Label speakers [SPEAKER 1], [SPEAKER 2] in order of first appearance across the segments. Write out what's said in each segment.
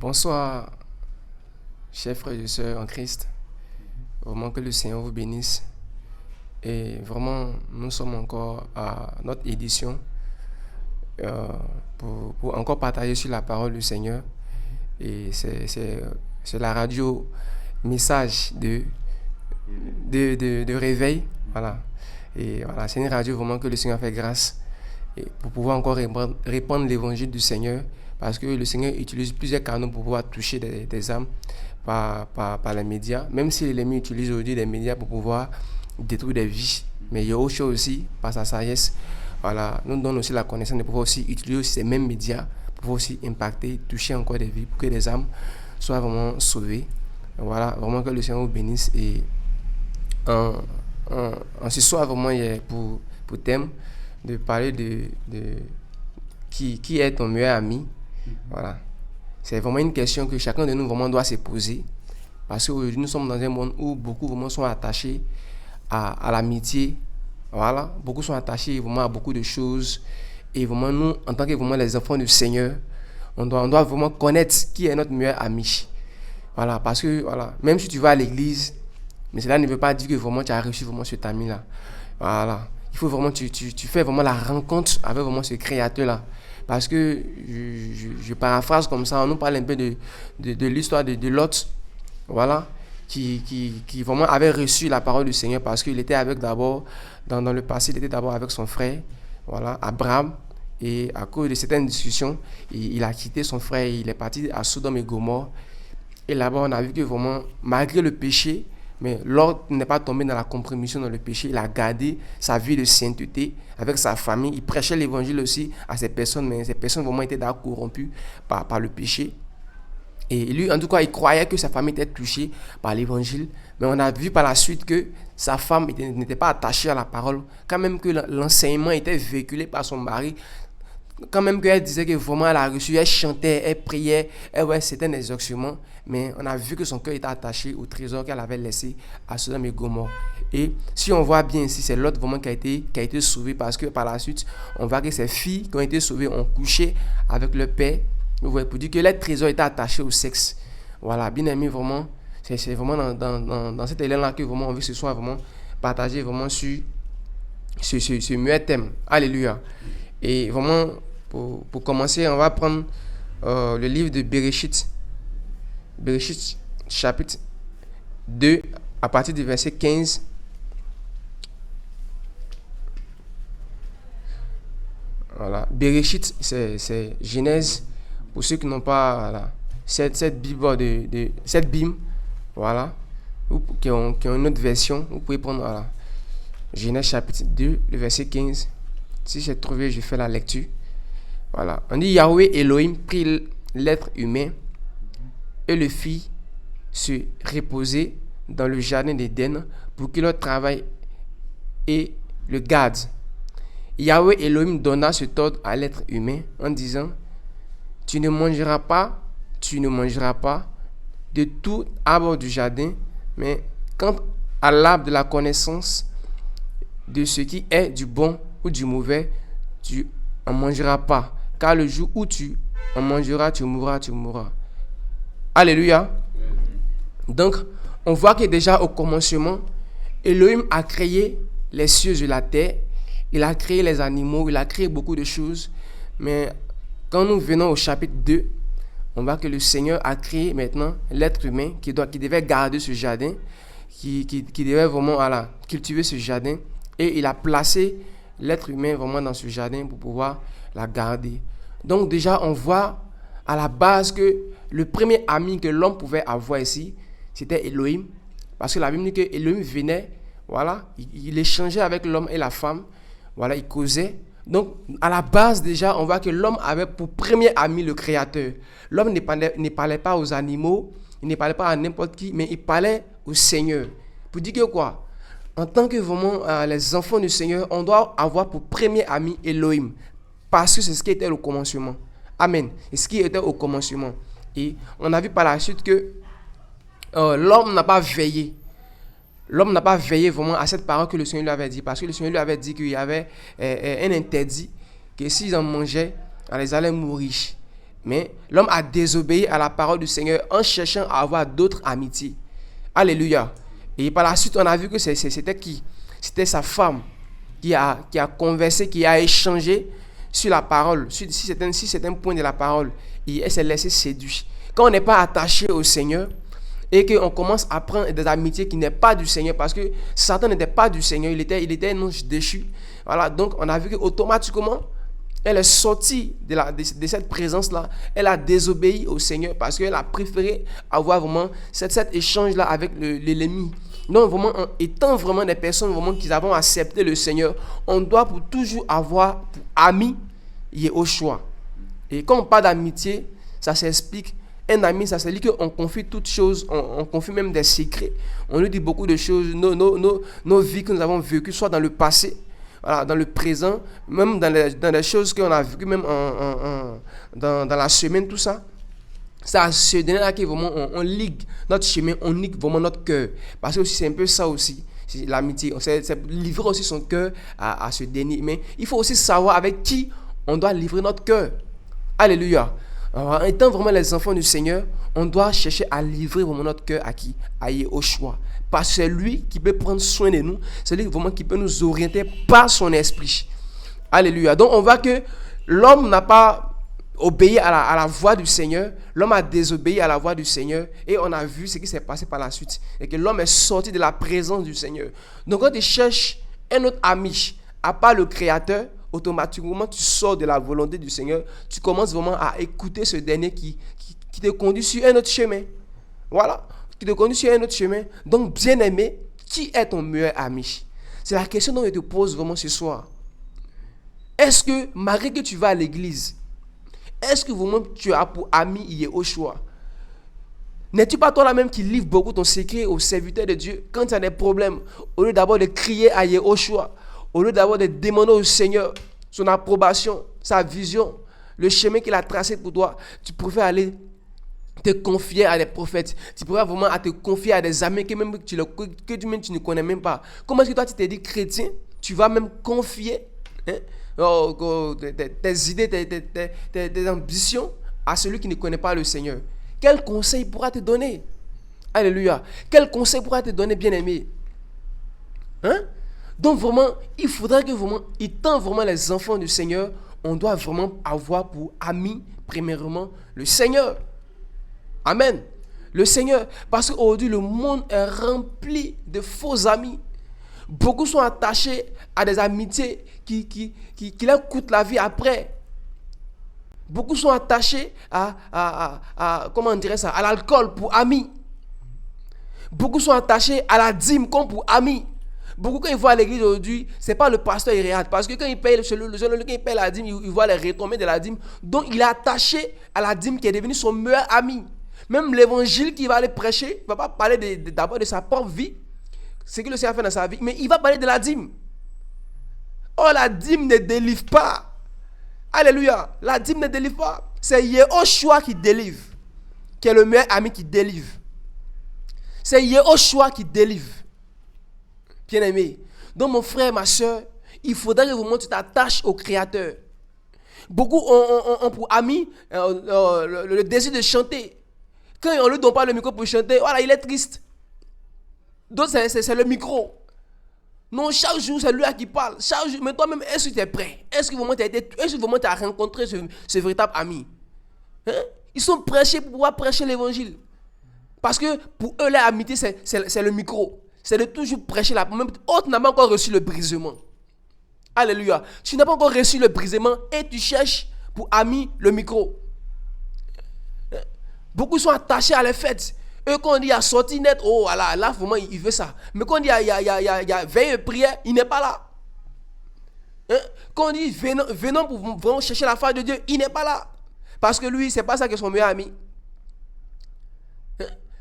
[SPEAKER 1] Bonsoir, chers frères et sœurs en Christ. Vraiment que le Seigneur vous bénisse. Et vraiment, nous sommes encore à notre édition euh, pour encore partager sur la parole du Seigneur. Et c'est la radio message de réveil. Voilà. Et voilà, c'est une radio vraiment que le Seigneur fait grâce et pour pouvoir encore répandre l'évangile du Seigneur. Parce que le Seigneur utilise plusieurs canaux pour pouvoir toucher des âmes par les médias. Même si l'ennemi utilise aujourd'hui les médias pour pouvoir détruire des vies. Mais il y a autre chose aussi, par sa sagesse. Voilà, nous donne aussi la connaissance de pouvoir aussi utiliser aussi ces mêmes médias pour pouvoir aussi impacter, toucher encore des vies, pour que les âmes soient vraiment sauvées. Voilà, vraiment que le Seigneur vous bénisse. Et en ce soir, vraiment, il y a pour thème de parler de qui est ton meilleur ami. Voilà. C'est vraiment une question que chacun de nous vraiment doit se poser. Parce qu'aujourd'hui, nous sommes dans un monde où beaucoup vraiment sont attachés à l'amitié. Voilà. Beaucoup sont attachés vraiment à beaucoup de choses. Et vraiment, nous, en tant que vraiment les enfants du Seigneur, on doit vraiment connaître qui est notre meilleur ami. Voilà. Parce que, voilà, même si tu vas à l'église, mais cela ne veut pas dire que vraiment tu as reçu vraiment cet ami-là. Voilà. Il faut vraiment, tu fais vraiment la rencontre avec vraiment ce créateur-là. Parce que, je paraphrase comme ça, on nous parle un peu de l'histoire de Lot, voilà, qui vraiment avait reçu la parole du Seigneur parce qu'il était avec d'abord, dans le passé, il était d'abord avec son frère, voilà, Abraham, et à cause de certaines discussions, il a quitté son frère, il est parti à Sodome et Gomorrhe, et là-bas on a vu que vraiment, malgré le péché, mais Lot n'est pas tombé dans la compromission dans le péché. Il a gardé sa vie de sainteté avec sa famille. Il prêchait l'évangile aussi à ces personnes, mais ces personnes vraiment étaient d'abord corrompues par le péché. Et lui, en tout cas, il croyait que sa famille était touchée par l'évangile. Mais on a vu par la suite que sa femme n'était pas attachée à la parole. Quand même que l'enseignement était véhiculé par son mari. Quand même qu'elle disait que vraiment elle a reçu, elle chantait, elle priait, c'était un exaucement, mais on a vu que son cœur était attaché au trésor qu'elle avait laissé à Sodome et Gomorrhe. Et si on voit bien ici, c'est l'autre vraiment qui a été sauvé parce que par la suite, on voit que ces filles qui ont été sauvées ont couché avec leur père. Vous voyez, pour dire que leur trésor était attaché au sexe. Voilà, bien aimé, vraiment, c'est vraiment dans cet élan-là que vraiment on veut ce soir vraiment partager vraiment sur ce meilleur thème. Alléluia. Et vraiment, pour commencer, on va prendre le livre de Bereshit, chapitre 2, à partir du verset 15. Voilà. Bereshit, c'est Genèse. Pour ceux qui n'ont pas voilà, cette Bible, cette Bible, voilà, ou qui ont une autre version, vous pouvez prendre voilà, Genèse chapitre 2, le verset 15. Si j'ai trouvé, je fais la lecture. Voilà. On dit Yahweh Elohim prit l'être humain et le fit se reposer dans le jardin d'Éden pour qu'il le travaille et le garde. Yahweh Elohim donna cet ordre à l'être humain en disant tu ne mangeras pas de tout arbre du jardin, mais quant à l'arbre de la connaissance de ce qui est du bon ou du mauvais, tu en mangeras pas. Car le jour où tu en mangeras, tu mourras. Alléluia. Donc, on voit que déjà au commencement, Elohim a créé les cieux et la terre. Il a créé les animaux, il a créé beaucoup de choses. Mais quand nous venons au chapitre 2, on voit que le Seigneur a créé maintenant l'être humain qui devait garder ce jardin, qui devait vraiment cultiver ce jardin. Et il a placé l'être humain vraiment dans ce jardin pour pouvoir la garder. Donc déjà, on voit à la base que le premier ami que l'homme pouvait avoir ici, c'était Elohim. Parce que la Bible dit que Elohim venait, voilà, il échangeait avec l'homme et la femme, voilà, il causait. Donc, à la base déjà, on voit que l'homme avait pour premier ami le Créateur. L'homme ne parlait pas aux animaux, il ne parlait pas à n'importe qui, mais il parlait au Seigneur. Pour dire que quoi? En tant que vraiment les enfants du Seigneur, on doit avoir pour premier ami Elohim. Parce que c'est ce qui était au commencement. Amen. Et ce qui était au commencement. Et on a vu par la suite que l'homme n'a pas veillé. L'homme n'a pas veillé vraiment à cette parole que le Seigneur lui avait dit. Parce que le Seigneur lui avait dit qu'il y avait un interdit. Que s'ils en mangeaient, ils allaient mourir. Mais l'homme a désobéi à la parole du Seigneur en cherchant à avoir d'autres amitiés. Alléluia. Et par la suite, on a vu que c'était qui? C'était sa femme qui a conversé, qui a échangé sur la parole, sur certains points de la parole. Et elle s'est laissée séduire. Quand on n'est pas attaché au Seigneur et qu'on commence à prendre des amitiés qui n'est pas du Seigneur, parce que Satan n'était pas du Seigneur, il était un ange déchu. Voilà, donc on a vu qu'automatiquement, elle est sortie de cette présence-là. Elle a désobéi au Seigneur parce qu'elle a préféré avoir vraiment cet échange-là avec l'ennemi. Donc, vraiment, étant vraiment des personnes vraiment qui avons accepté le Seigneur, on doit pour toujours avoir pour ami Yehoshua. Et quand on parle d'amitié, ça s'explique. Un ami, ça se dit qu'on confie toutes choses, on confie même des secrets. On lui dit beaucoup de choses, nos vies que nous avons vécues, soit dans le passé, voilà, dans le présent, même dans les choses qu'on a vécues, même dans la semaine, tout ça. Ça se donne là que vraiment on ligue notre chemin, on ligue vraiment notre cœur. Parce que aussi, c'est un peu ça aussi, c'est l'amitié. C'est livrer aussi son cœur à ce dernier. Mais il faut aussi savoir avec qui on doit livrer notre cœur. Alléluia. Alors, étant vraiment les enfants du Seigneur, on doit chercher à livrer vraiment notre cœur à qui? À Yehoshua. Parce que c'est lui qui peut prendre soin de nous. C'est lui vraiment qui peut nous orienter par son esprit. Alléluia. Donc on voit que l'homme n'a pas obéi à la voix du Seigneur. L'homme a désobéi à la voix du Seigneur. Et on a vu ce qui s'est passé par la suite. Et que l'homme est sorti de la présence du Seigneur. Donc quand tu cherches un autre ami, à part le Créateur, automatiquement tu sors de la volonté du Seigneur. Tu commences vraiment à écouter ce dernier qui te conduit sur un autre chemin. Voilà. Qui te conduit sur un autre chemin. Donc, bien-aimé, qui est ton meilleur ami? C'est la question dont je te pose vraiment ce soir. Est-ce que, malgré que tu vas à l'église, est-ce que vraiment tu as pour ami Yehoshua? N'es-tu pas toi là-même qui livre beaucoup ton secret au serviteur de Dieu quand tu as des problèmes? Au lieu d'abord de crier à Yehoshua, au lieu d'abord de demander au Seigneur son approbation, sa vision, le chemin qu'il a tracé pour toi, tu préfères aller te confier à des prophètes. Tu pourrais vraiment te confier à des amis que même tu ne connais même pas. Comment est-ce que toi tu t'es dit chrétien? Tu vas même confier tes idées, tes ambitions à celui qui ne connaît pas le Seigneur. Quel conseil pourra te donner? Alléluia. Quel conseil pourra te donner, bien-aimé? Donc vraiment, il faudra que vraiment, étant vraiment les enfants du Seigneur, on doit vraiment avoir pour ami, premièrement, le Seigneur. Amen. Le Seigneur, parce qu'aujourd'hui, le monde est rempli de faux amis. Beaucoup sont attachés à des amitiés qui leur coûtent la vie après. Beaucoup sont attachés comment on dirait ça, à l'alcool pour amis. Beaucoup sont attachés à la dîme comme pour amis. Beaucoup, quand ils voient à l'église aujourd'hui, ce n'est pas le pasteur Iréat. Parce que quand il paye la dîme, il voit les retombées de la dîme. Donc, il est attaché à la dîme qui est devenue son meilleur ami. Même l'évangile qu'il va aller prêcher, il ne va pas parler d'abord de sa propre vie, ce que le Seigneur a fait dans sa vie, mais il va parler de la dîme. Oh, la dîme ne délivre pas. Alléluia. La dîme ne délivre pas. C'est Yehoshua qui délivre, qui est le meilleur ami qui délivre. C'est Yehoshua qui délivre. Bien-aimé. Donc, mon frère, ma soeur, il faudrait que vraiment tu t'attaches au Créateur. Beaucoup ont pour ami le désir de chanter. Quand on ne lui donne pas le micro pour chanter, voilà, il est triste. Donc, c'est le micro. Non, chaque jour, c'est lui qui parle. Chaque jour, mais toi-même, est-ce que tu es prêt? Est-ce que vraiment tu as rencontré ce véritable ami? Ils sont prêchés pour pouvoir prêcher l'évangile. Parce que pour eux, l'amitié, c'est le micro. C'est de toujours prêcher la parole. Autre n'a pas encore reçu le brisement. Alléluia. Tu n'as pas encore reçu le brisement et tu cherches pour ami le micro. Beaucoup sont attachés à les fêtes. Eux, quand on dit il y a sortie net, oh là, vraiment, il veut ça. Mais quand on dit il y a veille prière, il n'est pas là. Quand on dit venons pour vraiment chercher la face de Dieu, il n'est pas là. Parce que lui, c'est pas ça que son meilleur ami.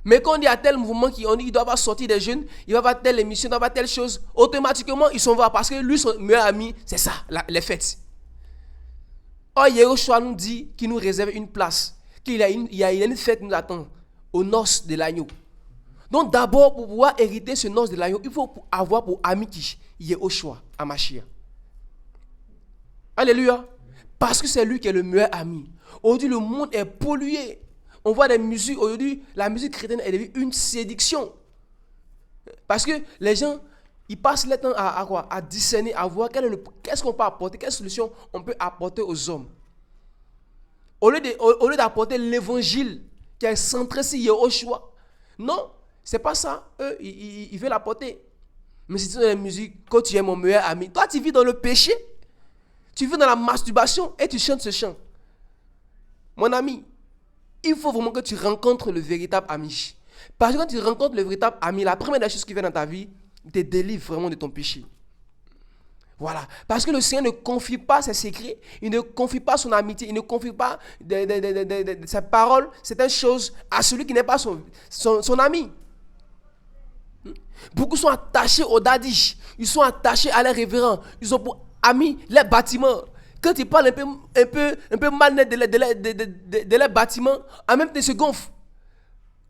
[SPEAKER 1] Mais quand on dit à tel mouvement on dit qu'il doit pas sortir des jeunes, il va avoir telle émission, il doit avoir telle chose, automatiquement ils sont voir parce que lui, son meilleur ami, c'est ça, les fêtes. Or, Yehoshua nous dit qu'il nous réserve une place, qu'il y a une fête qui nous attend, aux noces de l'agneau. Donc d'abord, pour pouvoir hériter ce noces de l'agneau, il faut avoir pour ami qui Yehoshua, Amashia. Alléluia. Parce que c'est lui qui est le meilleur ami. Aujourd'hui, le monde est pollué. On voit des musiques. Aujourd'hui, la musique chrétienne est devenue une séduction. Parce que les gens, ils passent le temps à quoi? À discerner, à voir qu'est-ce qu'on peut apporter, quelle solution on peut apporter aux hommes. Au lieu d'apporter l'évangile qui est centré sur Yahushua. Non, c'est pas ça. Eux, ils veulent apporter. Mais si tu es dans la musique, quand tu es mon meilleur ami, toi tu vis dans le péché. Tu vis dans la masturbation et tu chantes ce chant. Mon ami, il faut vraiment que tu rencontres le véritable ami. Parce que quand tu rencontres le véritable ami, la première des choses qui vient dans ta vie, il te délivre vraiment de ton péché. Voilà. Parce que le Seigneur ne confie pas ses secrets, il ne confie pas son amitié, il ne confie pas ses paroles, certaines choses à celui qui n'est pas son ami. Beaucoup sont attachés aux dadis, ils sont attachés à leurs révérends, ils ont pour amis les bâtiments. Quand ils parlent un peu mal de leurs bâtiments, en même temps ils se gonflent.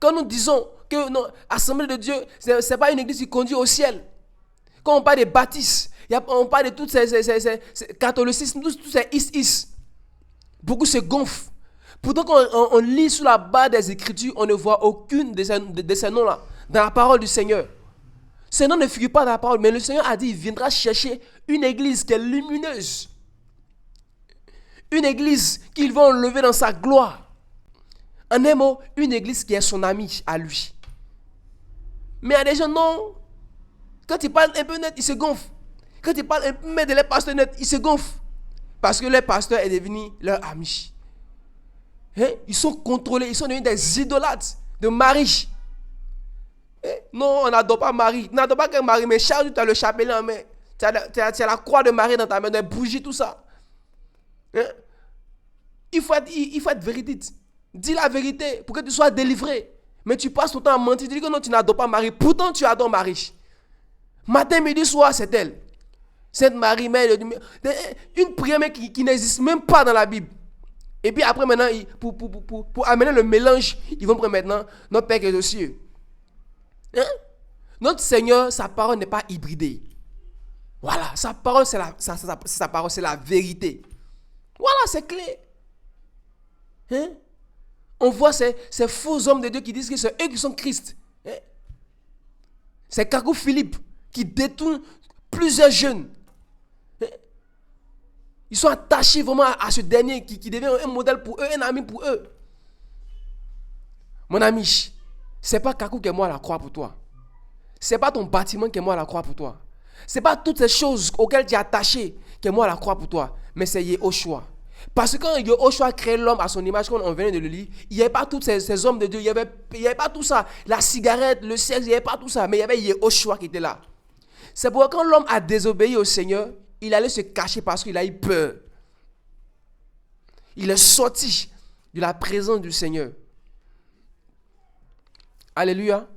[SPEAKER 1] Quand nous disons que l'Assemblée de Dieu, ce n'est pas une église qui conduit au ciel. Quand on parle des baptistes, on parle de tous ces catholicisme, tous ces is. Beaucoup se gonflent. Pourtant, quand on lit sous la barre des Écritures, on ne voit aucune de ces noms-là dans la parole du Seigneur. Ces noms ne figurent pas dans la parole, mais le Seigneur a dit qu'il viendra chercher une église qui est lumineuse. Une église qu'il va enlever dans sa gloire. En un mot, une église qui est son ami à lui. Mais il y a des gens, non. Quand ils parlent un peu net, ils se gonflent. Quand ils parlent un peu de leur pasteur net, ils se gonflent. Parce que leur pasteur est devenu leur ami. Hein? Ils sont contrôlés, ils sont devenus des idolâtres de Marie. Non, on n'adore pas Marie. On n'adore pas que Marie, mais chaque jour, tu as le chapelet en main. Tu as la croix de Marie dans ta main, des bougies, tout ça. Hein? Il faut être véridique. Dis la vérité pour que tu sois délivré. Mais tu passes ton temps à mentir. Tu dis que non, tu n'adores pas Marie. Pourtant, tu adores Marie. Matin, midi, soir, c'est elle. Sainte Marie, mère, une prière qui n'existe même pas dans la Bible. Et puis après, maintenant, pour amener le mélange, ils vont prendre maintenant notre Père qui est aux cieux. Hein? Notre Seigneur, sa parole n'est pas hybridée. Voilà, sa parole, sa parole, c'est la vérité. Voilà, c'est clair. Hein? On voit ces faux hommes de Dieu qui disent que c'est eux qui sont Christ. Hein? C'est Kakou Philippe qui détourne plusieurs jeunes. Hein? Ils sont attachés vraiment à ce dernier qui devient un modèle pour eux, un ami pour eux. Mon ami, c'est pas Kakou qui est mort à la croix pour toi. C'est pas ton bâtiment qui est mort à la croix pour toi. C'est pas toutes ces choses auxquelles tu es attaché qui est mort à la croix pour toi. Mais c'est Yahushua. Parce que quand Yahushua crée l'homme à son image, quand on venait de le lire, il n'y avait pas tous ces hommes de Dieu, il n'y avait pas tout ça. La cigarette, le sexe, il n'y avait pas tout ça. Mais il y avait Yahushua qui était là. C'est pourquoi quand l'homme a désobéi au Seigneur, il allait se cacher parce qu'il a eu peur. Il est sorti de la présence du Seigneur. Alléluia.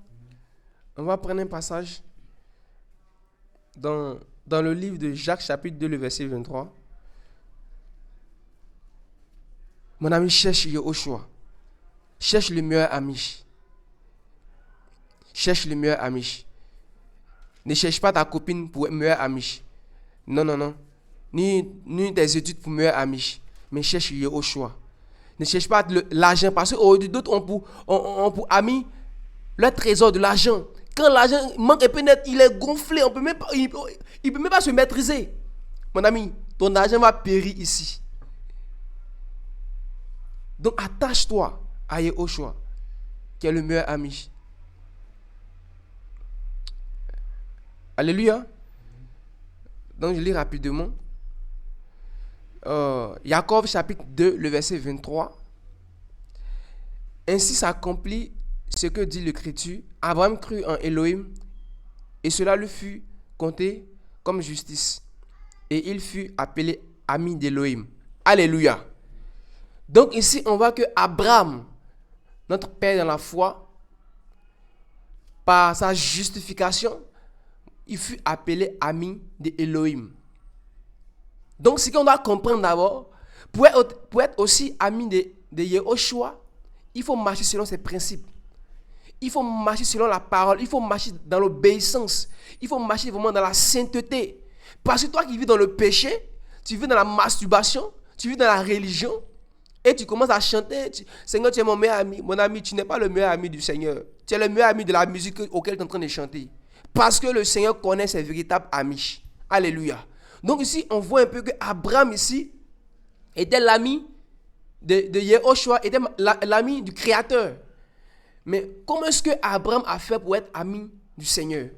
[SPEAKER 1] On va prendre un passage dans le livre de Jacques chapitre 2, le verset 23. Mon ami, cherche Yahushua. Cherche le meilleur ami. Cherche le meilleur ami. Ne cherche pas ta copine pour meilleur ami. Non. Ni tes études pour meilleur ami. Mais cherche Yahushua. Ne cherche pas l'argent parce que d'autres ont pour ami le trésor de l'argent. Quand l'argent manque un peu net, il est gonflé. Il ne peut même pas se maîtriser. Mon ami, ton argent va périr ici. Donc attache-toi à Yahushua, qui est le meilleur ami. Alléluia. Donc je lis rapidement. Jacob chapitre 2, le verset 23. Ainsi s'accomplit ce que dit l'Écriture. Abraham crut en Elohim et cela lui fut compté comme justice. Et il fut appelé ami d'Elohim. Alléluia. Donc ici, on voit que Abraham, notre père dans la foi, par sa justification, il fut appelé ami d'Elohim. Donc ce qu'on doit comprendre d'abord, pour être aussi ami de Yahushua, il faut marcher selon ses principes. Il faut marcher selon la parole. Il faut marcher dans l'obéissance. Il faut marcher vraiment dans la sainteté. Parce que toi qui vis dans le péché, tu vis dans la masturbation, tu vis dans la religion, Et tu commences à chanter, Seigneur, tu es mon meilleur ami. Mon ami, tu n'es pas le meilleur ami du Seigneur. Tu es le meilleur ami de la musique auquel tu es en train de chanter. Parce que le Seigneur connaît ses véritables amis. Alléluia. Donc ici, on voit un peu que Abraham ici était l'ami de Yehoshua, était l'ami du Créateur. Mais comment est-ce que Abraham a fait pour être ami du Seigneur?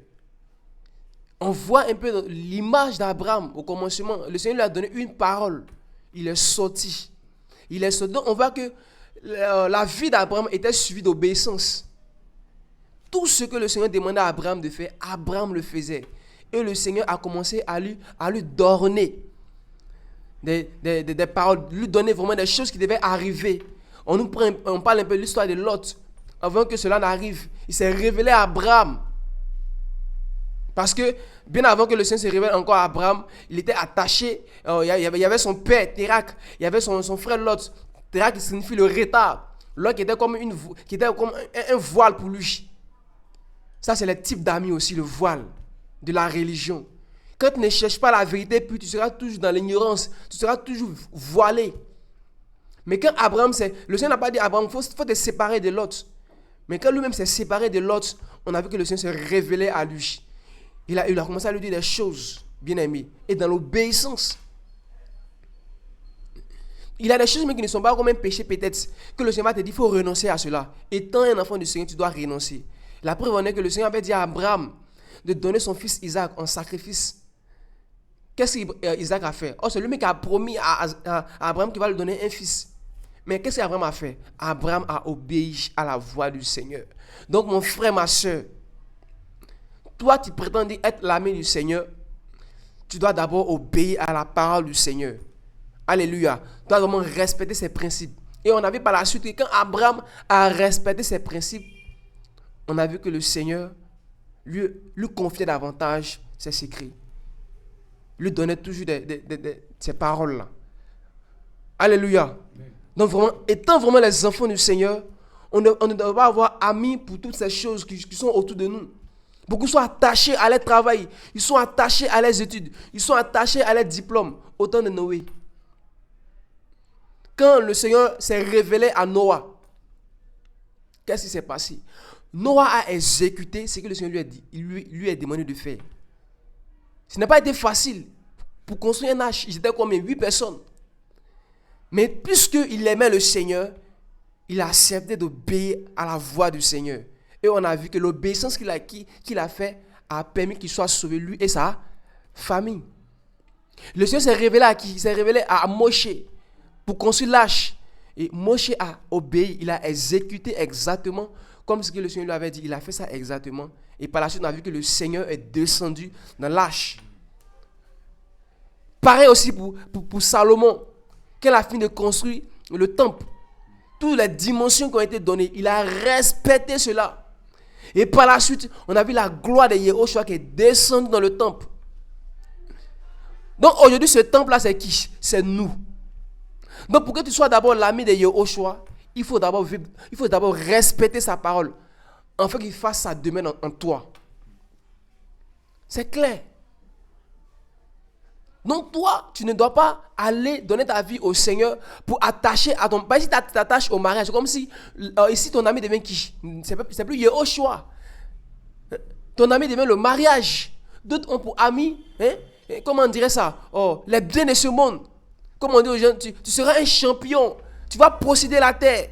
[SPEAKER 1] On voit un peu l'image d'Abraham au commencement. Le Seigneur lui a donné une parole. Il est sorti. Donc on voit que la vie d'Abraham était suivie d'obéissance. Tout ce que le Seigneur demandait à Abraham de faire, Abraham le faisait. Et le Seigneur a commencé à lui donner des paroles, lui donner vraiment des choses qui devaient arriver. On parle un peu de l'histoire de Lot. Avant que cela n'arrive, il s'est révélé à Abraham. Parce que bien avant que le Seigneur se révèle encore à Abraham, il était attaché. Il y avait son père, Térak. Il y avait son frère Lot. Térak qui signifie le retard. Lot qui était comme un voile pour lui. Ça, c'est le type d'amis aussi, le voile de la religion. Quand tu ne cherches pas la vérité, puis tu seras toujours dans l'ignorance. Tu seras toujours voilé. Mais quand Abraham, le Seigneur n'a pas dit à Abraham, il faut te séparer de Lot. Mais quand lui-même s'est séparé de Lot, on a vu que le Seigneur s'est révélé à lui. Il a commencé à lui dire des choses, bien aimé, et dans l'obéissance. Il y a des choses mais qui ne sont pas comme un péché peut-être, que le Seigneur t'a dit, il faut renoncer à cela. Étant un enfant du Seigneur, tu dois renoncer. La preuve en est que le Seigneur avait dit à Abraham de donner son fils Isaac en sacrifice. Qu'est-ce qu'Isaac a fait? Oh, c'est lui qui a promis à Abraham qu'il va lui donner un fils. Mais qu'est-ce qu'Abraham a fait? Abraham a obéi à la voix du Seigneur. Donc mon frère, ma soeur, toi tu prétends être l'ami du Seigneur, tu dois d'abord obéir à la parole du Seigneur. Alléluia. Tu dois vraiment respecter ses principes. Et on a vu par la suite que quand Abraham a respecté ses principes, on a vu que le Seigneur lui confiait davantage ses secrets. Lui donnait toujours ces paroles-là. Alléluia. Donc vraiment, étant vraiment les enfants du Seigneur, on ne doit pas avoir amis pour toutes ces choses qui sont autour de nous. Beaucoup sont attachés à leur travail, ils sont attachés à leurs études, ils sont attachés à leurs diplômes, au temps de Noé. Quand le Seigneur s'est révélé à Noah, qu'est-ce qui s'est passé? Noah a exécuté ce que le Seigneur lui a dit, lui a demandé de faire. Ce n'a pas été facile. Pour construire un arche, ils étaient combien? 8 personnes. Mais puisqu'il aimait le Seigneur, il a accepté d'obéir à la voix du Seigneur. Et on a vu que l'obéissance qu'il a fait a permis qu'il soit sauvé, lui et sa famille. Le Seigneur s'est révélé à qui? Il s'est révélé à Moshe pour construire l'arche. Et Moshe a obéi, il a exécuté exactement comme ce que le Seigneur lui avait dit. Il a fait ça exactement. Et par la suite, on a vu que le Seigneur est descendu dans l'arche. Pareil aussi pour Salomon, quand il a fini de construire le temple. Toutes les dimensions qui ont été données, il a respecté cela. Et par la suite, on a vu la gloire de Yehoshua qui est descendue dans le temple. Donc aujourd'hui, ce temple-là, c'est qui? C'est nous. Donc pour que tu sois d'abord l'ami de Yehoshua, il faut d'abord respecter sa parole, afin qu'il fasse sa demeure en toi. C'est clair. Donc toi, tu ne dois pas aller donner ta vie au Seigneur pour attacher à ton... Par exemple, si tu t'attaches au mariage, c'est comme si ici ton ami devient qui? C'est plus Yehoshua. Ton ami devient le mariage. D'autres ont pour ami, comment on dirait ça? Oh, les biens de ce monde. Comme on dit aux gens, tu seras un champion. Tu vas posséder la terre.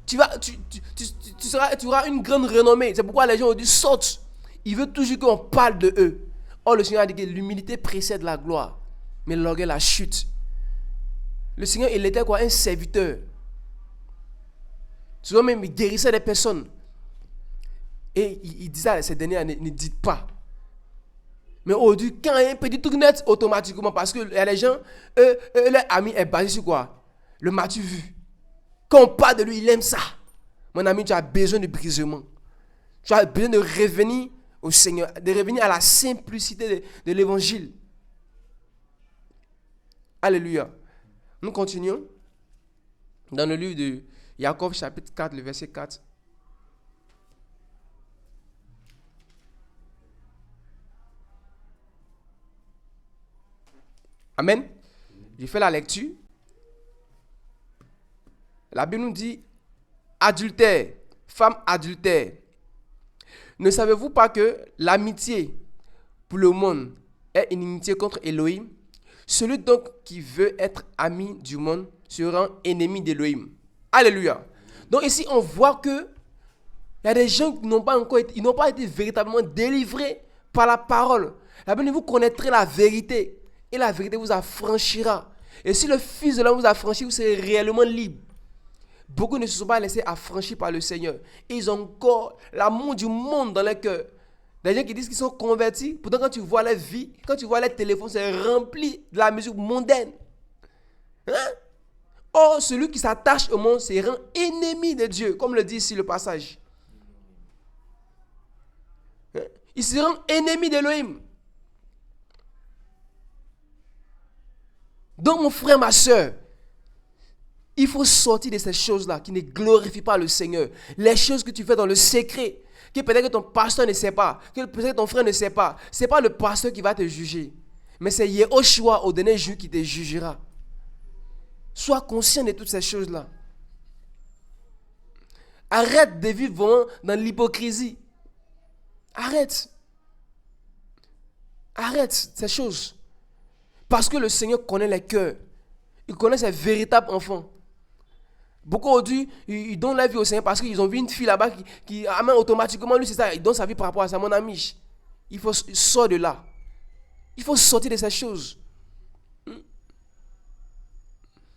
[SPEAKER 1] Tu auras une grande renommée. C'est pourquoi les gens ont dit saute. Ils veulent toujours qu'on parle de eux. Or, le Seigneur a dit que l'humilité précède la gloire, mais l'orgueil la chute. Le Seigneur, il était quoi? Un serviteur. Souvent même, il guérissait des personnes. Et il disait à ces derniers, ne dites pas. Mais aujourd'hui, quand il y a un petit truc net, automatiquement, parce que les gens, leur ami est basé sur quoi? Le m'as-tu vu? Quand on parle de lui, il aime ça. Mon ami, tu as besoin de brisement. Tu as besoin de revenir au Seigneur, de revenir à la simplicité de l'évangile. Alléluia. Nous continuons dans le livre de Jacob, chapitre 4, le verset 4. Amen. Je fais la lecture. La Bible nous dit, adultère, femme adultère. Ne savez-vous pas que l'amitié pour le monde est une inimitié contre Elohim? Celui donc qui veut être ami du monde se rend ennemi d'Elohim. Alléluia. Donc ici, on voit que il y a des gens qui n'ont pas été véritablement délivrés par la parole. La Bible dit, vous connaîtrez la vérité et la vérité vous affranchira. Et si le Fils de l'homme vous affranchit, vous serez réellement libre. Beaucoup ne se sont pas laissés affranchir par le Seigneur. Et ils ont encore l'amour du monde dans leur cœur. Des gens qui disent qu'ils sont convertis. Pourtant, quand tu vois leur vie, quand tu vois leur téléphone, c'est rempli de la musique mondaine. Hein? Or, celui qui s'attache au monde se rend ennemi de Dieu, comme le dit ici le passage. Hein? Il se rend ennemi d'Elohim. Donc, mon frère, ma soeur, il faut sortir de ces choses-là qui ne glorifient pas le Seigneur. Les choses que tu fais dans le secret, que peut-être que ton pasteur ne sait pas, que peut-être que ton frère ne sait pas. Ce n'est pas le pasteur qui va te juger, mais c'est Yehoshua au dernier jour qui te jugera. Sois conscient de toutes ces choses-là. Arrête de vivre vraiment dans l'hypocrisie. Arrête. Arrête ces choses. Parce que le Seigneur connaît les cœurs. Il connaît ses véritables enfants. Beaucoup aujourd'hui, ils donnent la vie au Seigneur parce qu'ils ont vu une fille là-bas qui amène automatiquement, lui c'est ça, il donne sa vie par rapport à ça, mon ami. Il faut sortir de là. Il faut sortir de ces choses.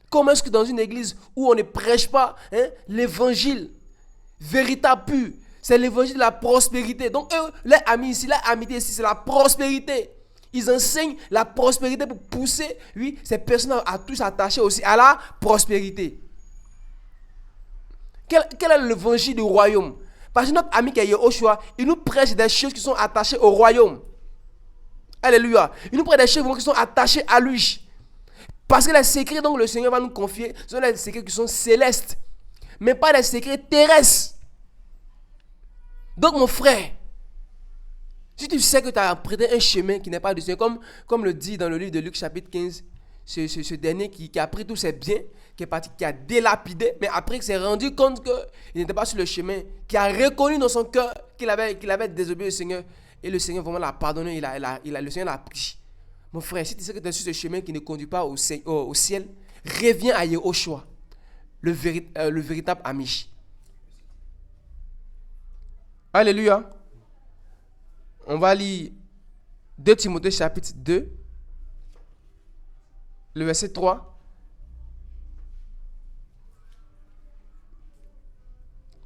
[SPEAKER 1] Comment est-ce que dans une église où on ne prêche pas l'évangile véritable pur, c'est l'évangile de la prospérité. Donc eux, les amis ici, la amitié ici, c'est la prospérité. Ils enseignent la prospérité pour pousser, oui, ces personnes à tous s'attacher aussi à la prospérité. Quel est l'évangile du royaume? Parce que notre ami qui est Yehoshua, il nous prêche des choses qui sont attachées au royaume. Alléluia. Il nous prêche des choses qui sont attachées à lui. Parce que les secrets dont le Seigneur va nous confier sont des secrets qui sont célestes, mais pas des secrets terrestres. Donc mon frère, si tu sais que tu as emprunté un chemin qui n'est pas du Seigneur, comme le dit dans le livre de Luc chapitre 15, ce dernier qui a pris tous ses biens, qui est parti, qui a délapidé, mais après qu'il s'est rendu compte qu'il n'était pas sur le chemin, qui a reconnu dans son cœur qu'il avait désobéi au Seigneur, et le Seigneur vraiment l'a pardonné, le Seigneur l'a pris. Mon frère, si tu sais que tu es sur ce chemin qui ne conduit pas au ciel, reviens à Yehoshua, le véritable ami. Alléluia. On va lire 2 Timothée chapitre 2, le verset 3.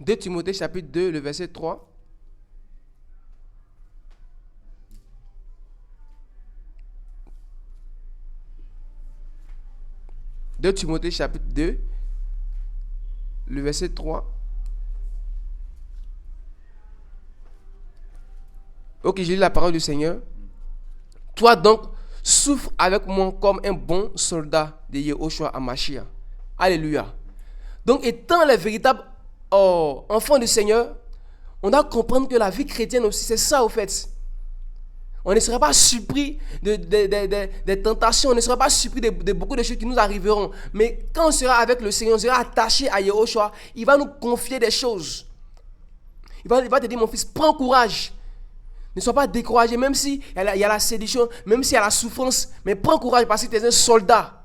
[SPEAKER 1] 2 Timothée chapitre 2, le verset 3. De Timothée chapitre 2, le verset 3. Ok, je lis la parole du Seigneur. Toi donc, souffre avec moi comme un bon soldat de Yehoshua HaMashiach. Alléluia. Donc, étant les véritables enfants du Seigneur, on doit comprendre que la vie chrétienne aussi, c'est ça au fait. On ne sera pas surpris des tentations, on ne sera pas surpris de beaucoup de choses qui nous arriveront. Mais quand on sera avec le Seigneur, on sera attaché à Yehoshua, il va nous confier des choses. Il va te dire, mon fils, prends courage. Ne sois pas découragé, même s'il y a la sédition, même s'il y a la souffrance. Mais prends courage parce que tu es un soldat.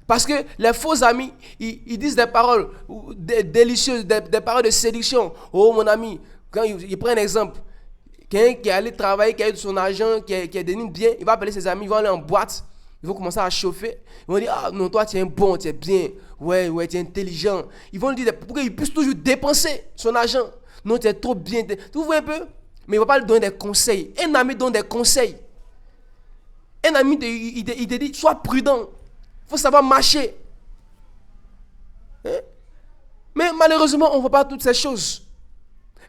[SPEAKER 1] Parce que les faux amis, ils disent des paroles délicieuses, des paroles de séduction. Oh mon ami, quand il prend un exemple. Quelqu'un qui est allé travailler, qui a eu son argent, qui est devenu bien, il va appeler ses amis, ils vont aller en boîte, ils vont commencer à chauffer. Ils vont dire, ah non, toi tu es bon, tu es bien, ouais, tu es intelligent. Ils vont lui dire, pour qu'il puisse toujours dépenser son argent. Non, tu es trop bien. Tu vois un peu? Mais il ne va pas lui donner des conseils. Un ami donne des conseils. Un ami, il te dit, sois prudent. Il faut savoir marcher. Hein? Mais malheureusement, on ne voit pas toutes ces choses.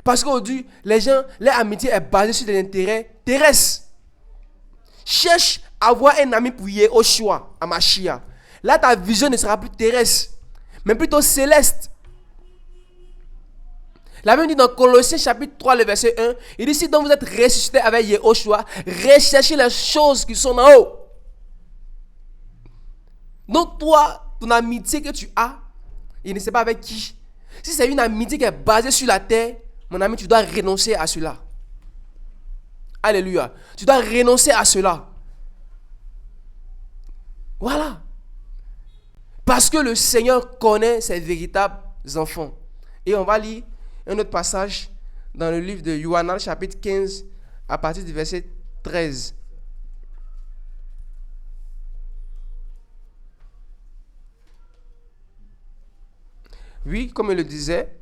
[SPEAKER 1] Parce qu'aujourd'hui, les gens, leur amitié est basée sur des intérêts terrestres. Cherche à avoir un ami pour Yehoshua HaMashiach. Là, ta vision ne sera plus terrestre, mais plutôt céleste. La Bible dit dans Colossiens chapitre 3, le verset 1, il dit, si donc vous êtes ressuscité avec Yehoshua, recherchez les choses qui sont en haut. Donc toi, ton amitié que tu as, Il ne sait pas avec qui. Si c'est une amitié qui est basée sur la terre, mon ami, tu dois renoncer à cela. Alléluia. Tu dois renoncer à cela. Voilà. Parce que le Seigneur connaît ses véritables enfants. Et on va lire un autre passage dans le livre de Yohanan, chapitre 15, à partir du verset 13. Oui, comme il le disait,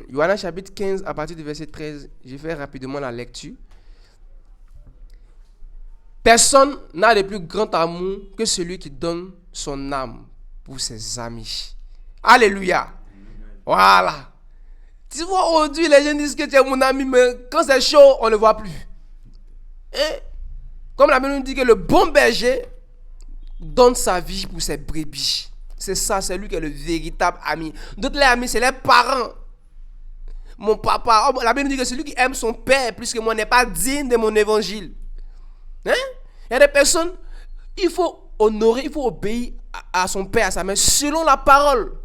[SPEAKER 1] Yohanan, chapitre 15, à partir du verset 13, je fais rapidement la lecture. Personne n'a de plus grand amour que celui qui donne son âme pour ses amis. Alléluia. Voilà. Tu vois, aujourd'hui, les gens disent que tu es mon ami, mais quand c'est chaud, on ne le voit plus. Et, comme la Bible nous dit que le bon berger donne sa vie pour ses brebis. C'est ça, c'est lui qui est le véritable ami. D'autres, les amis, c'est les parents. Mon papa, la Bible nous dit que celui qui aime son père plus que moi n'est pas digne de mon évangile. Hein? Il y a des personnes, il faut honorer, il faut obéir à son père, à sa mère, selon la parole.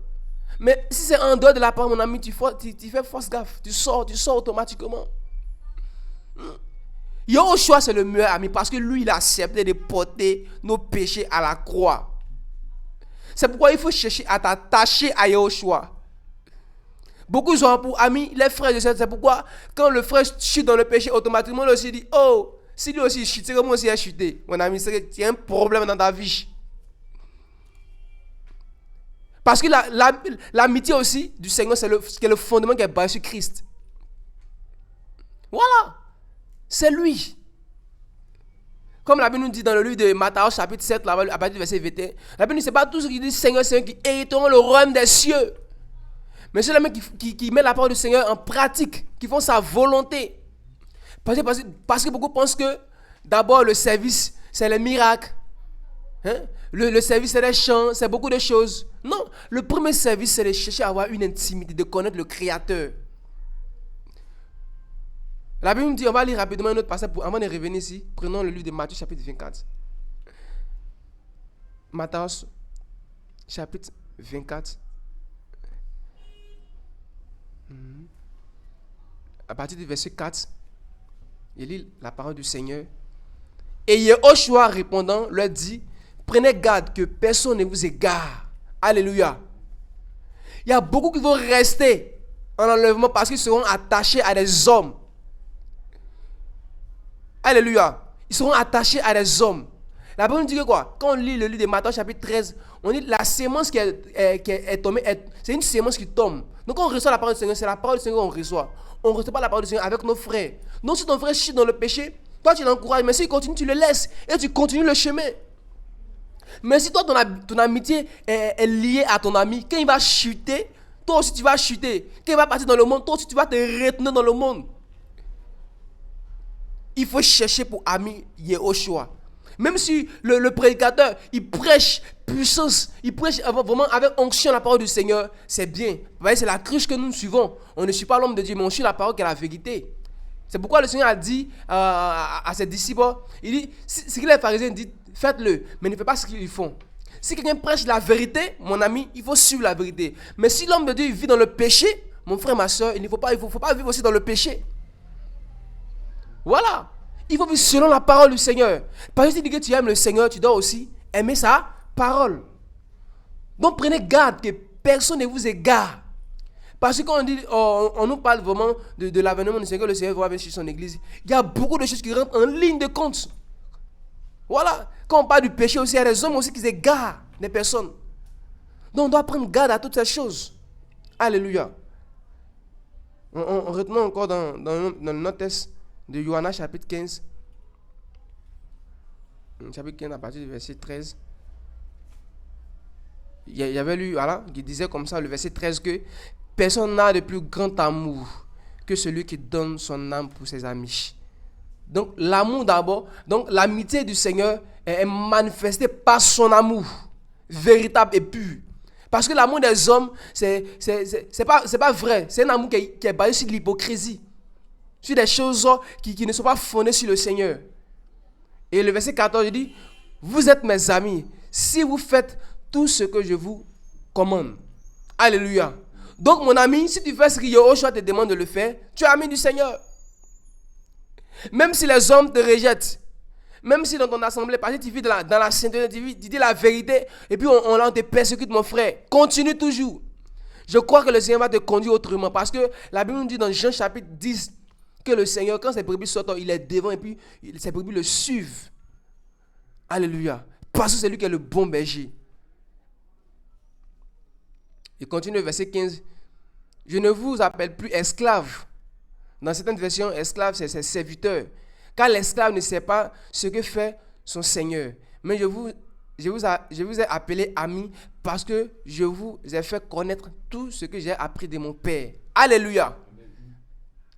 [SPEAKER 1] Mais si c'est en dehors de la parole, mon ami, tu fais fausse gaffe. Tu sors automatiquement. Yahushua, c'est le meilleur ami parce que lui, il a accepté de porter nos péchés à la croix. C'est pourquoi il faut chercher à t'attacher à Yahushua. Beaucoup ont pour amis les frères de sœurs. C'est pourquoi quand le frère chute dans le péché, automatiquement, lui aussi dit, oh, si lui aussi chute, c'est comme moi aussi a chuté. Mon ami, c'est qu'il y a un problème dans ta vie. Parce que l'amitié aussi du Seigneur, c'est le fondement qui est basé sur Christ. Voilà. C'est lui. Comme la Bible nous dit dans le livre de Matthieu, chapitre 7, à partir du verset 21, la Bible ne dit pas tout ce qui dit Seigneur, Seigneur, qui hériteront le royaume des cieux. Mais c'est les mecs qui mettent la parole du Seigneur en pratique, qui font sa volonté. Parce que beaucoup pensent que d'abord le service, c'est les miracles. Hein? Le service, c'est les chants, c'est beaucoup de choses. Non, le premier service, c'est de chercher à avoir une intimité, de connaître le Créateur. La Bible nous dit, on va lire rapidement un autre passage avant de revenir ici. Prenons le livre de Matthieu, chapitre 24. Matthieu, chapitre 24. À partir du verset 4, il lit la parole du Seigneur. Et Yahushua répondant leur dit, prenez garde que personne ne vous égare. Alléluia. Il y a beaucoup qui vont rester en enlèvement parce qu'ils seront attachés à des hommes. Alléluia. Ils seront attachés à des hommes. La Bible nous dit que quoi? Quand on lit le livre de Matthieu chapitre 13, on dit la sémence qui est tombée, c'est une sémence qui tombe. Donc quand on reçoit la parole du Seigneur, c'est la parole du Seigneur qu'on reçoit. On ne reçoit pas la parole du Seigneur avec nos frères. Donc si ton frère chute dans le péché, toi tu l'encourages, mais s'il continue, tu le laisses et tu continues le chemin. Mais si toi ton amitié est liée à ton ami, quand il va chuter, toi aussi tu vas chuter. Quand il va partir dans le monde, toi aussi tu vas te retenir dans le monde. Il faut chercher pour ami Yahushua. Même si le prédicateur, il prêche puissance, il prêche vraiment avec onction la parole du Seigneur, c'est bien. Vous voyez, c'est la cruche que nous suivons. On ne suit pas l'homme de Dieu, mais on suit la parole qui est la vérité. C'est pourquoi le Seigneur a dit à ses disciples, il dit, ce que les pharisiens disent, faites-le, mais ne faites pas ce qu'ils font. Si quelqu'un prêche la vérité, mon ami, il faut suivre la vérité. Mais si l'homme de Dieu vit dans le péché, mon frère, ma soeur, il ne faut pas vivre aussi dans le péché. Voilà. Il faut vivre selon la parole du Seigneur. Parce que si tu dis que tu aimes le Seigneur, tu dois aussi aimer sa parole. Donc prenez garde que personne ne vous égare. Parce que quand on nous parle vraiment de l'avènement du Seigneur, le Seigneur va venir sur son église, il y a beaucoup de choses qui rentrent en ligne de compte. Voilà. Quand on parle du péché aussi, il y a des hommes aussi qui s'égarent des personnes. Donc on doit prendre garde à toutes ces choses. Alléluia. On retenons encore dans notre texte de Yohanan chapitre 15. Chapitre 15 à partir du verset 13. Il y avait lu, voilà, qui disait comme ça, le verset 13, que personne n'a de plus grand amour que celui qui donne son âme pour ses amis. Donc l'amour d'abord, donc l'amitié du Seigneur est manifestée par son amour véritable et pur. Parce que l'amour des hommes, c'est pas vrai. C'est un amour qui est basé sur l'hypocrisie. Sur des choses qui ne sont pas fondées sur le Seigneur. Et le verset 14 dit, vous êtes mes amis si vous faites tout ce que je vous commande. Alléluia. Donc mon ami, si tu fais ce que Yahushua te demande de le faire, tu es ami du Seigneur. Même si les hommes te rejettent, même si dans ton assemblée, parce que tu vis dans la sainteté, tu dis la vérité, et puis on te persécute, mon frère, continue toujours. Je crois que le Seigneur va te conduire autrement, parce que la Bible nous dit dans Jean chapitre 10, que le Seigneur, quand ses brebis sortent, il est devant, et puis ses brebis le suivent. Alléluia. Parce que c'est lui qui est le bon berger. Il continue le verset 15. Je ne vous appelle plus esclave. Dans certaines versions, esclave, c'est serviteur. Car l'esclave ne sait pas ce que fait son Seigneur. Mais je vous ai appelé ami parce que je vous ai fait connaître tout ce que j'ai appris de mon Père. Alléluia.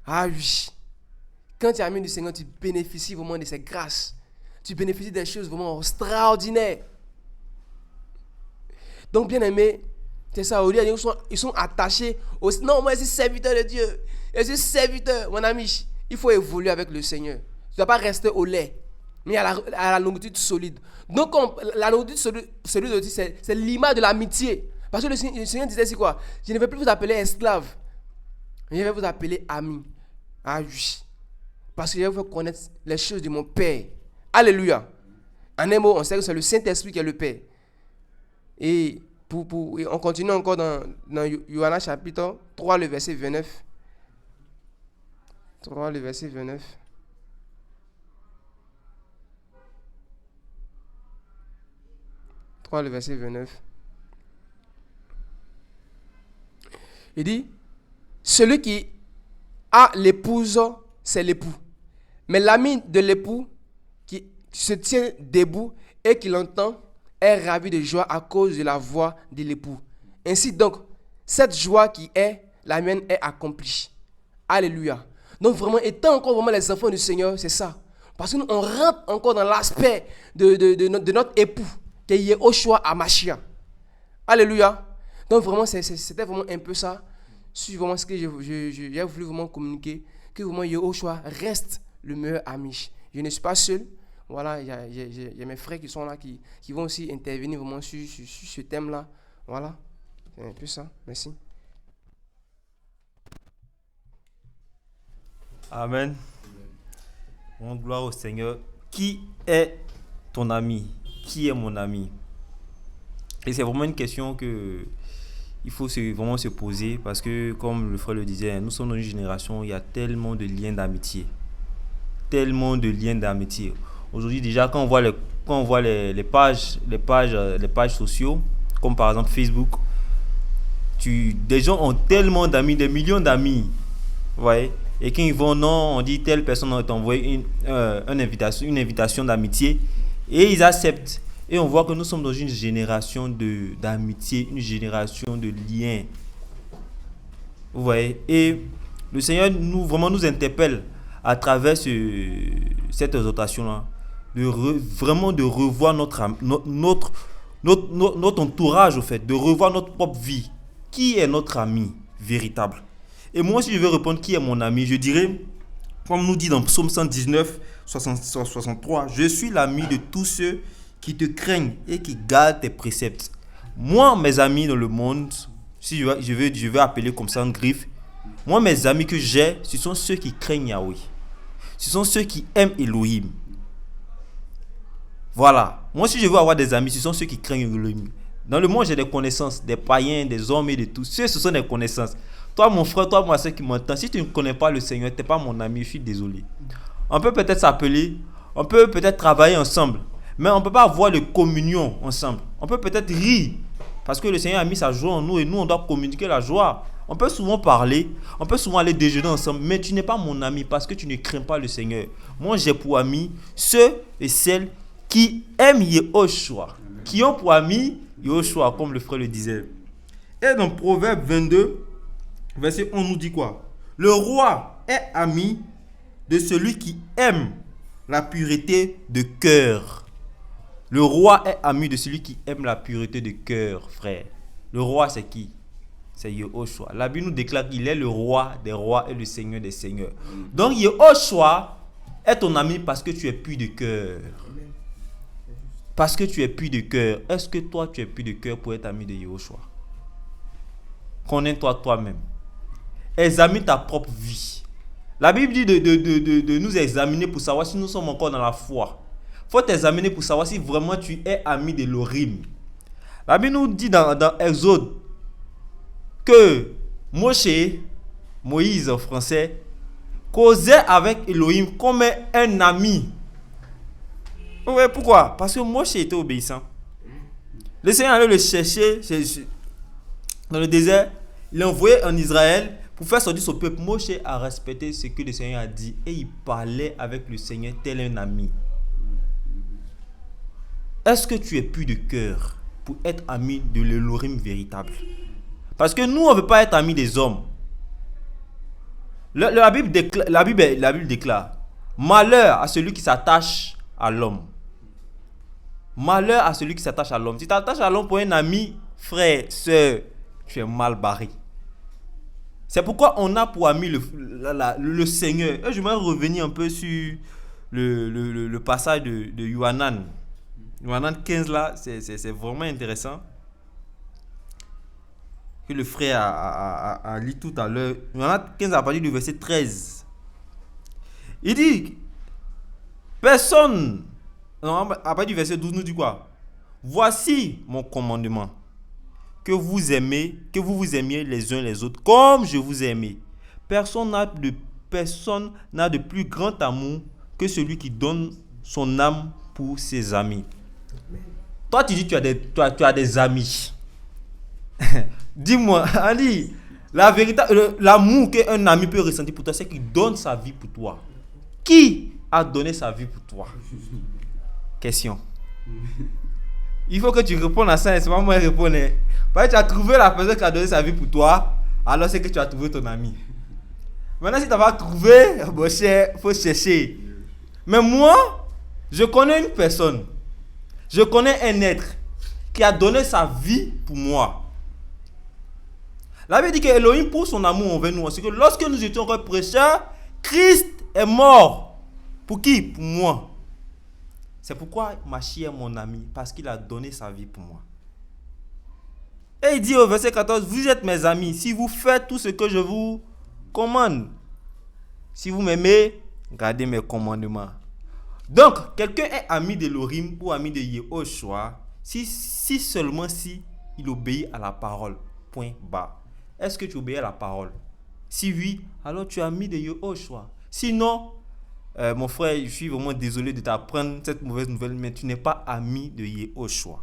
[SPEAKER 1] Ah oui. Quand tu es ami du Seigneur, tu bénéficies vraiment de ses grâces. Tu bénéficies des choses vraiment extraordinaires. Donc, bien aimé, c'est ça, ils sont attachés au... Non, moi je suis serviteur de Dieu. Je suis serviteur. Mon ami, il faut évoluer avec le Seigneur. Tu ne dois pas rester au lait, mais à la nourriture solide. Donc, la nourriture solide aussi, c'est l'image de l'amitié. Parce que le Seigneur disait, c'est quoi? Je ne vais plus vous appeler esclave. Je vais vous appeler ami. Ah oui. Parce que je vais vous connaître les choses de mon Père. Alléluia. En un mot, on sait que c'est le Saint-Esprit qui est le Père. Et on continue encore dans Yohana chapitre 3, le verset 29. 3, le verset 29. Le verset 29. Il dit, celui qui a l'épouse, c'est l'époux. Mais l'ami de l'époux qui se tient debout et qui l'entend est ravi de joie à cause de la voix de l'époux. Ainsi donc, cette joie qui est la mienne est accomplie. Alléluia. Donc vraiment, étant encore vraiment les enfants du Seigneur, c'est ça. Parce que nous, on rentre encore dans l'aspect de notre époux, qui est Yahushua HaMashiach. Alléluia. Donc vraiment, c'était vraiment un peu ça. C'est vraiment ce que j'ai voulu vraiment communiquer, que vraiment Yahushua reste le meilleur ami. Je ne suis pas seul. Voilà, il y a mes frères qui sont là, qui vont aussi intervenir vraiment sur ce thème-là. Voilà, c'est un peu ça. Merci.
[SPEAKER 2] Amen. Mon gloire au Seigneur. Qui est ton ami? Qui est mon ami? Et c'est vraiment une question que il faut vraiment se poser, parce que, comme le frère le disait, nous sommes dans une génération où il y a tellement de liens d'amitié. Tellement de liens d'amitié. Aujourd'hui, déjà, quand on voit les pages sociaux, comme par exemple Facebook, des gens ont tellement d'amis, des millions d'amis. Vous voyez? Et quand ils vont, non, on dit telle personne a envoyé une invitation d'amitié, et ils acceptent. Et on voit que nous sommes dans une génération d'amitié, une génération de liens. Vous voyez? Et le Seigneur nous interpelle à travers cette exhortation-là, vraiment de revoir notre entourage, au fait, de revoir notre propre vie. Qui est notre ami véritable? Et moi, si je veux répondre qui est mon ami, je dirais, comme nous dit dans Psaume 119, 63, je suis l'ami de tous ceux qui te craignent et qui gardent tes préceptes. Moi, mes amis dans le monde, si je vais appeler comme ça en griffe, moi, mes amis que j'ai, ce sont ceux qui craignent Yahweh. Ce sont ceux qui aiment Elohim. Voilà. Moi, si je veux avoir des amis, ce sont ceux qui craignent Elohim. Dans le monde, j'ai des connaissances, des païens, des hommes et de tout. Ce sont des connaissances. Toi, mon frère, toi, moi, ceux qui m'entendent, si tu ne connais pas le Seigneur, tu n'es pas mon ami, je suis désolé. On peut peut-être s'appeler, on peut peut-être travailler ensemble, mais on ne peut pas avoir de communion ensemble. On peut peut-être rire, parce que le Seigneur a mis sa joie en nous et nous, on doit communiquer la joie. On peut souvent parler, on peut souvent aller déjeuner ensemble, mais tu n'es pas mon ami parce que tu ne crains pas le Seigneur. Moi, j'ai pour amis ceux et celles qui aiment Yahushua, qui ont pour ami Yahushua, comme le frère le disait. Et dans Proverbe 22, verset 11, nous dit quoi? Le roi est ami de celui qui aime la pureté de cœur. Le roi est ami de celui qui aime la pureté de cœur, frère. Le roi, c'est qui? C'est Yahushua. La Bible nous déclare qu'il est le roi des rois et le seigneur des seigneurs. Donc Yahushua est ton ami parce que tu es pur de cœur. Parce que tu es pur de cœur. Est-ce que toi tu es pur de cœur pour être ami de Yahushua? connais-toi toi-même. Examine ta propre vie. La Bible dit de nous examiner pour savoir si nous sommes encore dans la foi. Il faut t'examiner pour savoir si vraiment tu es ami d'Elohim. La Bible nous dit dans Exode que Moïse en français, causait avec Elohim comme un ami. Oui, pourquoi? Parce que Moshe était obéissant. Le Seigneur allait le chercher dans le désert. Il l'a envoyé en Israël pour faire sortir son peuple. Moshe a respecté ce que le Seigneur a dit et il parlait avec le Seigneur tel un ami. Est-ce que tu es pur de cœur pour être ami de l'Elohim véritable? Parce que nous, on ne veut pas être amis des hommes. La Bible déclare malheur à celui qui s'attache à l'homme. Malheur à celui qui s'attache à l'homme. Si tu t'attaches à l'homme pour un ami, frère, soeur, tu es mal barré. C'est pourquoi on a pour ami le Seigneur. Et je vais revenir un peu sur le passage de Yohanan. Yohanan 15 là, c'est vraiment intéressant. Que le frère a lu tout à l'heure. Yohanan 15 à partir du verset 13. Il dit, personne, non, à partir du verset 12 nous dit quoi? Voici mon commandement, que vous vous aimiez les uns les autres, comme je vous ai aimé. Personne n'a de plus grand amour que celui qui donne son âme pour ses amis. Toi, tu dis que tu as des amis. Dis-moi, Ali, l'amour qu'un ami peut ressentir pour toi, c'est qu'il donne sa vie pour toi. Qui a donné sa vie pour toi? Question. Il faut que tu répondes à ça, et c'est pas moi qui réponds. Parce que tu as trouvé la personne qui a donné sa vie pour toi, alors c'est que tu as trouvé ton ami. Maintenant, si tu n'as pas trouvé, bon cher, il faut chercher. Mais moi, je connais une personne, je connais un être qui a donné sa vie pour moi. La Bible dit que Elohim, pour son amour envers nous, c'est que lorsque nous étions encore prêcheurs, Christ est mort. Pour qui? Pour moi. C'est pourquoi Machi est mon ami, parce qu'il a donné sa vie pour moi. Et il dit au verset 14, vous êtes mes amis si vous faites tout ce que je vous commande. Si vous m'aimez, gardez mes commandements. Donc, quelqu'un est ami d'Elohim ou ami de Yehoshua si seulement si il obéit à la parole. Point barre. Est-ce que tu obéis à la parole? Si oui, alors tu es ami de Yehoshua. Sinon, mon frère, je suis vraiment désolé de t'apprendre cette mauvaise nouvelle, mais tu n'es pas ami de Yehoshua.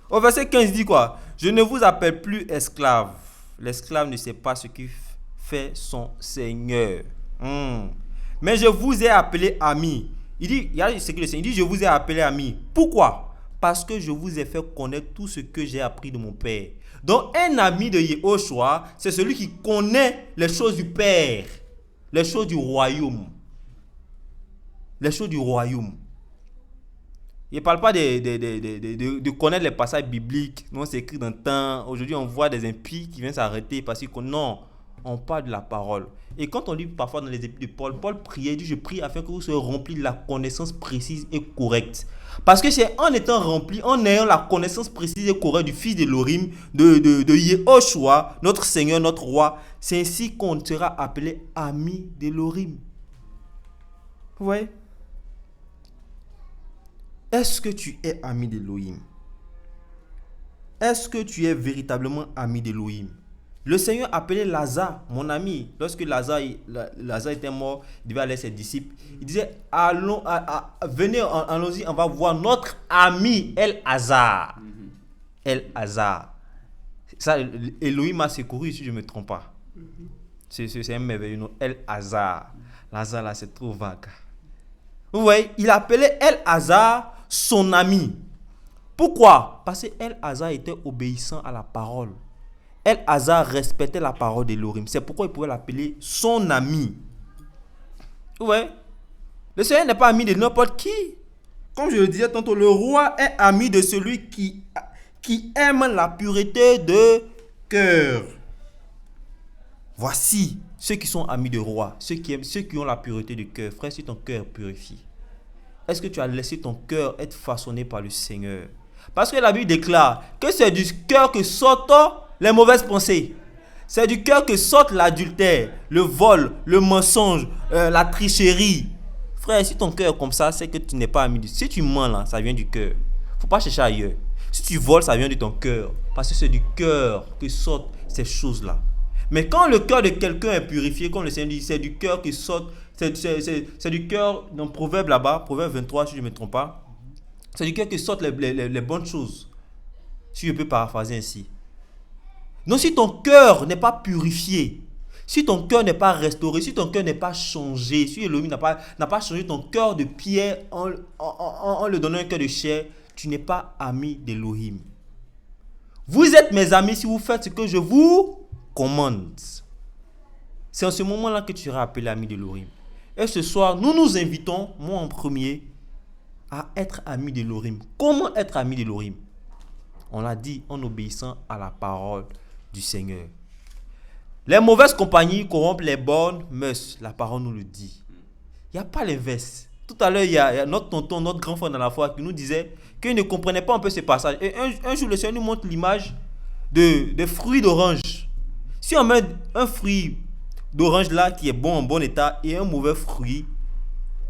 [SPEAKER 2] Au verset 15, il dit quoi? Je ne vous appelle plus esclave. L'esclave ne sait pas ce que fait son Seigneur. Mais je vous ai appelé ami. Il dit, il y a ce que le Seigneur dit, je vous ai appelé ami. Pourquoi? Parce que je vous ai fait connaître tout ce que j'ai appris de mon Père. Donc, un ami de Yehoshua, c'est celui qui connaît les choses du Père, les choses du royaume. Les choses du royaume. Il ne parle pas de connaître les passages bibliques. Non, c'est écrit dans le temps. Aujourd'hui, on voit des impies qui viennent s'arrêter parce que non, on parle de la parole. Et quand on lit parfois dans les épîtres de Paul, Paul priait, il dit, je prie afin que vous soyez remplis de la connaissance précise et correcte. Parce que c'est en étant rempli, en ayant la connaissance précise et correcte du fils d'Elohim, de Yehoshua, notre Seigneur, notre roi, c'est ainsi qu'on sera appelé ami d'Elohim. Vous voyez? Est-ce que tu es ami d'Elohim? Est-ce que tu es véritablement ami d'Elohim? Le Seigneur appelait Lazare, mon ami. Lorsque Lazare était mort, il devait aller à ses disciples. Il disait, venez, allons-y, on va voir notre ami El-Hazar. El-Hazar. Ça, Elohim m'a secouru, si je ne me trompe pas. C'est un merveilleux nom, El-Hazar. Lazare, là, c'est trop vague. Vous voyez, il appelait El-Hazar son ami. Pourquoi? Parce que El-Hazar était obéissant à la parole. El-Hazar respectait la parole d'Elohim. C'est pourquoi il pouvait l'appeler son ami. Vous voyez? Le Seigneur n'est pas ami de n'importe qui. Comme je le disais tantôt, le roi est ami de celui qui aime la pureté de cœur. Voici ceux qui sont amis de roi, ceux qui ont la pureté de cœur. Frère, si ton cœur purifie, est-ce que tu as laissé ton cœur être façonné par le Seigneur? Parce que la Bible déclare que c'est du cœur que sortent les mauvaises pensées. C'est du cœur que sortent l'adultère, le vol, le mensonge, la tricherie. Frère, si ton cœur est comme ça, c'est que tu n'es pas ami de Dieu. Si tu mens là, ça vient du cœur. Faut pas chercher ailleurs. Si tu voles, ça vient de ton cœur. Parce que c'est du cœur que sortent ces choses-là. Mais quand le cœur de quelqu'un est purifié, comme le Seigneur dit, c'est du cœur qui sort. C'est du cœur, dans Proverbe là-bas, Proverbe 23, si je ne me trompe pas. C'est du cœur qui sortent les bonnes choses. Si je peux paraphraser ainsi. Donc si ton cœur n'est pas purifié, si ton cœur n'est pas restauré, si ton cœur n'est pas changé, si Elohim n'a pas changé ton cœur de pierre en le donnant un cœur de chair, tu n'es pas ami d'Elohim. Vous êtes mes amis si vous faites ce que je vous commande. C'est en ce moment-là que tu seras appelé ami d'Elohim. Et ce soir, nous nous invitons, moi en premier, à être ami d'Elohim. Comment être ami d'Elohim? On l'a dit en obéissant à la parole du Seigneur. Les mauvaises compagnies corrompent les bonnes mœurs. La parole nous le dit. Il n'y a pas l'inverse. Tout à l'heure, il y a notre tonton, notre grand frère dans la foi qui nous disait qu'il ne comprenait pas un peu ce passage. Et un jour, le Seigneur nous montre l'image de fruits d'orange. Si on met un fruit d'orange là qui est bon, en bon état, et un mauvais fruit,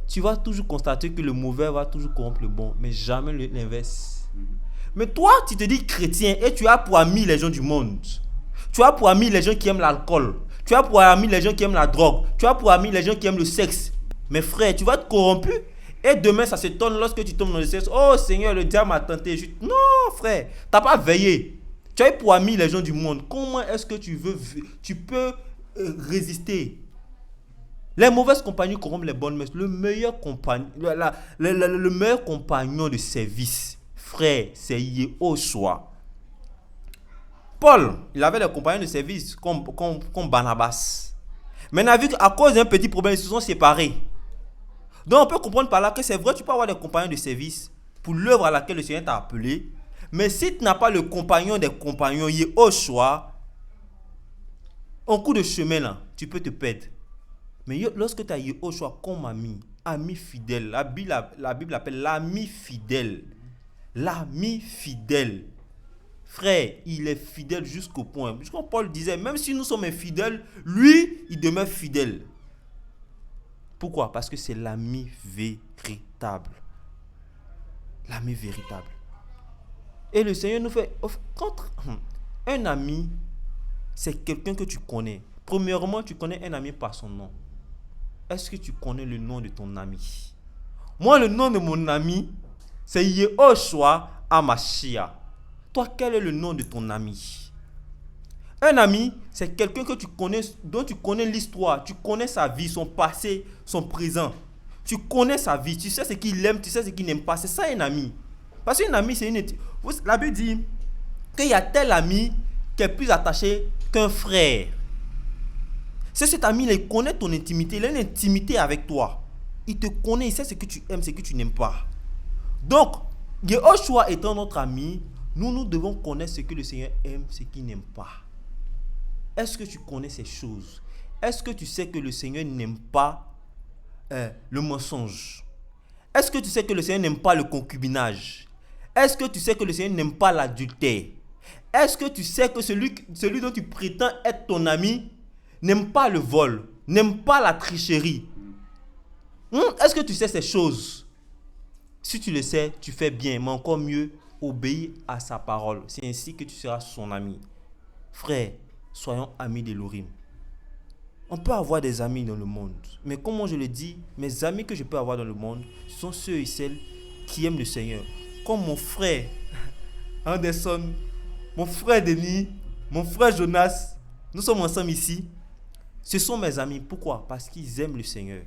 [SPEAKER 2] tu vas toujours constater que le mauvais va toujours corrompre le bon, mais jamais l'inverse. Mais toi, tu te dis chrétien et tu as pour amis les gens du monde. Tu as pour amis les gens qui aiment l'alcool. Tu as pour amis les gens qui aiment la drogue. Tu as pour amis les gens qui aiment le sexe. Mais frère, tu vas être corrompu. Et demain, ça se tourne lorsque tu tombes dans le sexe. Oh Seigneur, le diable m'a tenté. Non, frère, tu n'as pas veillé. Tu as pour amis les gens du monde. Comment est-ce que tu peux résister? Les mauvaises compagnies corrompent les bonnes mœurs. Le meilleur compagnon de service, frère, c'est Yehoshua. Paul, il avait des compagnons de service comme Barnabas. Mais on a vu qu'à cause d'un petit problème, ils se sont séparés. Donc on peut comprendre par là que c'est vrai, tu peux avoir des compagnons de service pour l'œuvre à laquelle le Seigneur t'a appelé. Mais si tu n'as pas le compagnon des compagnons, Yehoshua, en coup de chemin là, tu peux te perdre. Mais lorsque tu as Yehoshua comme ami fidèle, la Bible l'appelle l'ami fidèle. L'ami fidèle. Frère, il est fidèle jusqu'au point. Jusqu'au Paul disait, même si nous sommes infidèles, lui, il demeure fidèle. Pourquoi? Parce que c'est l'ami véritable. L'ami véritable. Et le Seigneur nous fait... Un ami, c'est quelqu'un que tu connais. Premièrement, tu connais un ami par son nom. Est-ce que tu connais le nom de ton ami? Moi, le nom de mon ami, c'est Yehoshua Amashia. Toi, quel est le nom de ton ami? Un ami, c'est quelqu'un que tu connais, dont tu connais l'histoire, tu connais sa vie, son passé, son présent. Tu connais sa vie, tu sais ce qu'il aime, tu sais ce qu'il n'aime pas. C'est ça un ami. Parce qu'un ami, c'est une... La Bible dit qu'il y a tel ami qui est plus attaché qu'un frère. C'est cet ami, il connaît ton intimité, il a une intimité avec toi. Il te connaît, il sait ce que tu aimes, ce que tu n'aimes pas. Donc, Yehoshua étant notre ami, nous devons connaître ce que le Seigneur aime, ce qu'il n'aime pas. Est-ce que tu connais ces choses? Est-ce que tu sais que le Seigneur n'aime pas le mensonge? Est-ce que tu sais que le Seigneur n'aime pas le concubinage? Est-ce que tu sais que le Seigneur n'aime pas l'adultère? Est-ce que tu sais que celui dont tu prétends être ton ami n'aime pas le vol, n'aime pas la tricherie? Est-ce que tu sais ces choses? Si tu le sais, tu fais bien, mais encore mieux, obéis à sa parole. C'est ainsi que tu seras son ami. Frère, soyons amis d'Elohim. On peut avoir des amis dans le monde, mais comme je le dis, mes amis que je peux avoir dans le monde sont ceux et celles qui aiment le Seigneur. Comme mon frère Anderson, mon frère Denis, mon frère Jonas, nous sommes ensemble ici. Ce sont mes amis. Pourquoi? Parce qu'ils aiment le Seigneur.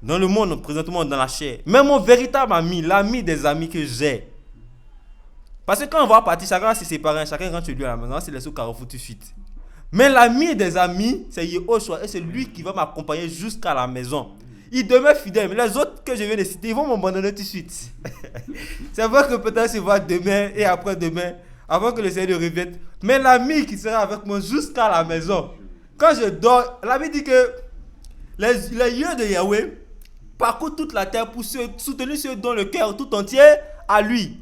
[SPEAKER 2] Dans le monde, présentement, dans la chair. Mais mon véritable ami, l'ami des amis que j'ai. Parce que quand on va partir, chacun va se séparer, chacun rentre chez lui à la maison, c'est les sous Carrefour tout de suite. Mais l'ami des amis, c'est Yehoshua, et c'est lui qui va m'accompagner jusqu'à la maison. Il demeure fidèle, mais les autres que je viens de citer, ils vont m'abandonner tout de suite. C'est vrai que peut-être se voir demain et après-demain, avant que le Seigneur revienne. Mais l'ami qui sera avec moi jusqu'à la maison, quand je dors, l'ami dit que les yeux de Yahweh parcourent toute la terre pour soutenir ceux dont le cœur tout entier à lui.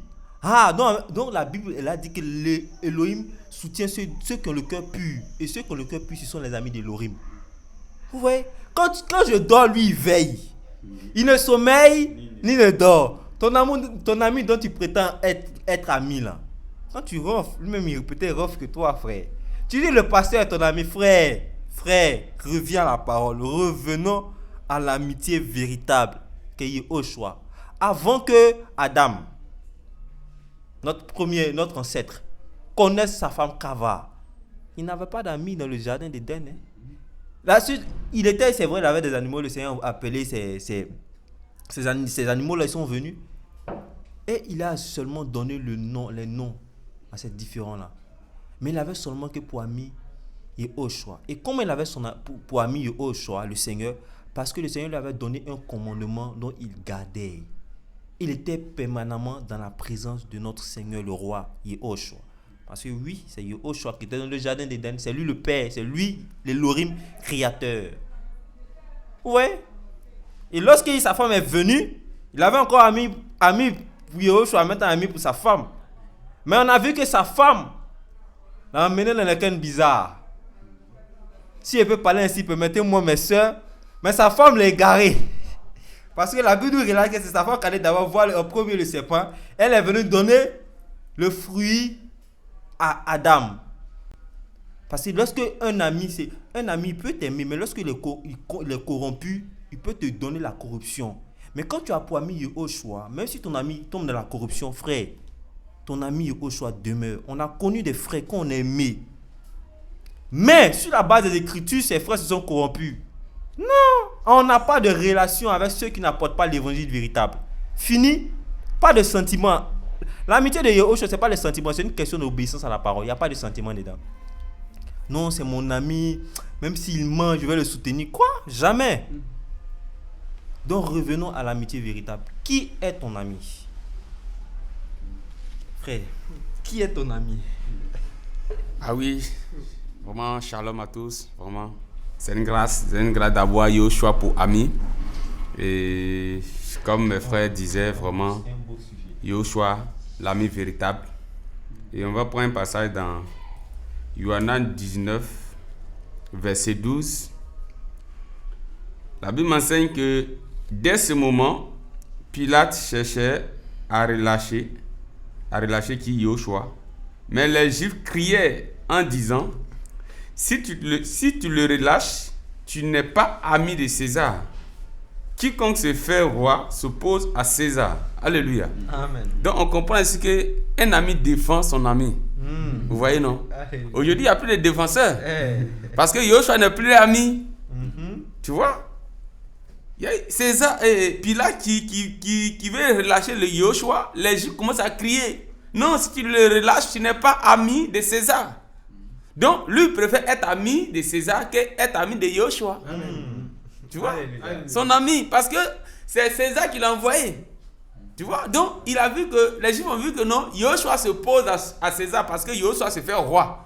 [SPEAKER 2] Donc la Bible, elle a dit que l'Elohim soutient ceux qui ont le cœur pur. Et ceux qui ont le cœur pur, ce sont les amis d'Elohim. Vous voyez, quand je dors, lui, il veille. Il ne sommeille, ni ne dort. Ton ami dont tu prétends être ami, là, quand tu ronfles, lui-même, il peut-être ronfle que toi, frère. Tu dis le pasteur est ton ami, frère, reviens à la parole. Revenons à l'amitié véritable que Yehoshua. Avant que Adam, notre ancêtre, connaisse sa femme Kava, il n'avait pas d'amis dans le jardin d'Éden. Là, il était, c'est vrai, il avait des animaux, le Seigneur a appelé ces animaux-là, ils sont venus. Et il a seulement donné les noms à ces différents-là. Mais il avait seulement que pour ami Yehoshua. Et comment il avait pour ami Yehoshua, le Seigneur? Parce que le Seigneur lui avait donné un commandement dont il gardait. Il était permanemment dans la présence de notre Seigneur, le roi Yehoshua. Parce que oui, c'est Yehoshua qui était dans le jardin d'Éden. C'est lui le Père, c'est lui l'Elohim créateur. Ouais. Et lorsque sa femme est venue, il avait encore ami pour Yehoshua, maintenant ami pour sa femme. Mais on a vu que sa femme l'a emmené dans les cannes bizarres. Si elle peut parler ainsi, permettez-moi mes soeurs, mais sa femme l'a égaré. Parce que la Bible nous relate que c'est sa femme qui allait d'abord voir au premier le serpent. Elle est venue donner le fruit à Adam. Parce que lorsque un ami peut t'aimer, mais lorsqu'il est corrompu, il peut te donner la corruption. Mais quand tu as pour ami Yehoshua, même si ton ami tombe dans la corruption, frère, ton ami Yehoshua demeure. On a connu des frères qu'on aimait. Mais sur la base des Écritures, ces frères se sont corrompus. Non, on n'a pas de relation avec ceux qui n'apportent pas l'évangile véritable. Fini, pas de sentiment. L'amitié de Yehoshua, ce n'est pas le sentiment, c'est une question d'obéissance à la parole. Il n'y a pas de sentiment dedans. Non, c'est mon ami, même s'il ment, je vais le soutenir. Quoi? Jamais. Donc revenons à l'amitié véritable. Qui est ton ami? Frère, qui est ton ami?
[SPEAKER 3] Ah oui, vraiment, shalom à tous, vraiment. C'est une grâce d'avoir Yehoshua pour ami. Et comme mes frères disaient, vraiment, Yehoshua, l'ami véritable. Et on va prendre un passage dans Yohanan 19, verset 12. La Bible m'enseigne que dès ce moment, Pilate cherchait à relâcher qui Yehoshua. Mais les Juifs criaient en disant, si tu le relâches, tu n'es pas ami de César. Quiconque se fait roi s'oppose à César. Alléluia.
[SPEAKER 2] Amen.
[SPEAKER 3] Donc on comprend ici qu'un ami défend son ami. Vous voyez, non? Aujourd'hui, il n'y a plus de défenseurs. Parce que Yehoshua n'est plus ami. Tu vois? Il y a César et Pilate qui veut relâcher le Yehoshua. Les Juifs commencent à crier. Non, si tu le relâches, tu n'es pas ami de César. Donc, lui préfère être ami de César qu'être ami de Yehoshua. Tu vois? Son ami, parce que c'est César qui l'a envoyé. Tu vois? Donc, il a vu que, les Juifs ont vu que non, Yehoshua s'oppose à César parce que Yehoshua se fait roi.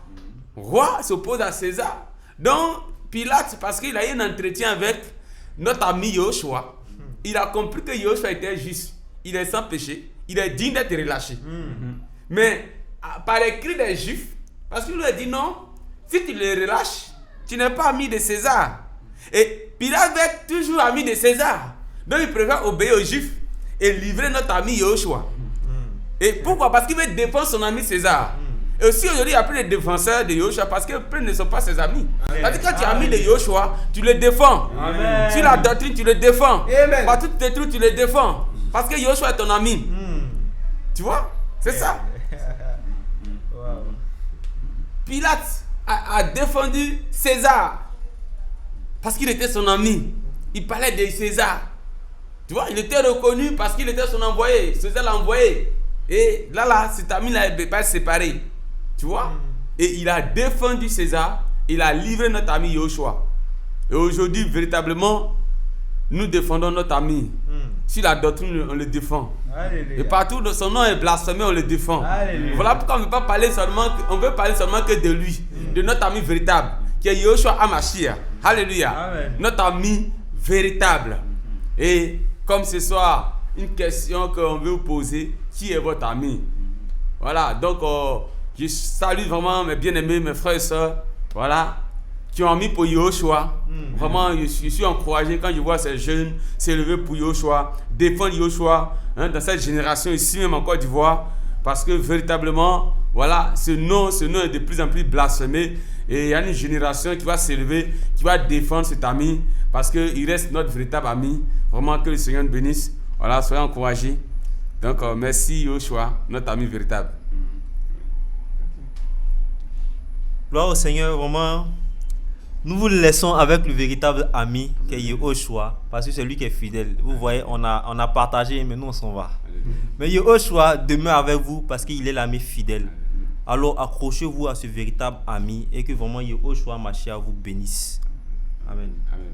[SPEAKER 3] Roi s'oppose à César. Donc, Pilate, parce qu'il a eu un entretien avec notre ami Yehoshua, il a compris que Yehoshua était juste. Il est sans péché. Il est digne d'être relâché. Mais, par écrit des Juifs, parce qu'il lui a dit non, si tu le relâches, tu n'es pas ami de César. Et Pilate est toujours ami de César. Donc il préfère obéir aux Juifs et livrer notre ami Yehoshua. Et pourquoi? Parce qu'il veut défendre son ami César. Et aussi aujourd'hui, il n'y a plus de défenseurs de Yehoshua parce que peu ne sont pas ses amis. C'est-à-dire quand tu es ami de Yehoshua, tu le défends. Amen. Sur la doctrine, tu le défends. Amen. Partout tes trucs, tu le défends. Parce que Yehoshua est ton ami. Tu vois? C'est ça. Pilate a défendu César parce qu'il était son ami. Il parlait de César. Tu vois, il était reconnu parce qu'il était son envoyé. César l'a envoyé. Et là, cet ami-là ne peut pas se séparer. Tu vois? Et il a défendu César. Il a livré notre ami Yehoshua. Et aujourd'hui, véritablement, nous défendons notre ami. Si la doctrine, on le défend. Alléluia. Et partout où son nom est blasphémé, on le défend. Alléluia. Voilà pourquoi on ne veut pas parler seulement, on veut parler seulement que de lui, de notre ami véritable, qui est Yehoshua HaMashiach. Alléluia. Amen. Notre ami véritable. Et comme ce soir, une question qu'on veut vous poser, qui est votre ami? Voilà, donc Je salue vraiment mes bien-aimés, mes frères et sœurs, voilà, qui ont mis pour Yoshua. Vraiment, je suis encouragé quand je vois ces jeunes s'élever pour Yoshua, défendre Yoshua, hein, dans cette génération ici même en Côte d'Ivoire, parce que véritablement, voilà, ce nom est de plus en plus blasphémé, et il y a une génération qui va s'élever, qui va défendre cet ami, parce qu'il reste notre véritable ami. Vraiment, que le Seigneur nous bénisse. Voilà, soyez encouragés. Donc, merci Yoshua, notre ami véritable.
[SPEAKER 2] Gloire au Seigneur, vraiment. Nous vous laissons avec le véritable ami qui est Yehoshua, parce que c'est lui qui est fidèle. Vous voyez, on a partagé, mais nous on s'en va. Mais Yehoshua demeure avec vous parce qu'il est l'ami fidèle. Alors accrochez-vous à ce véritable ami et que vraiment Yehoshua Mashiach vous bénisse. Amen.
[SPEAKER 3] Amen.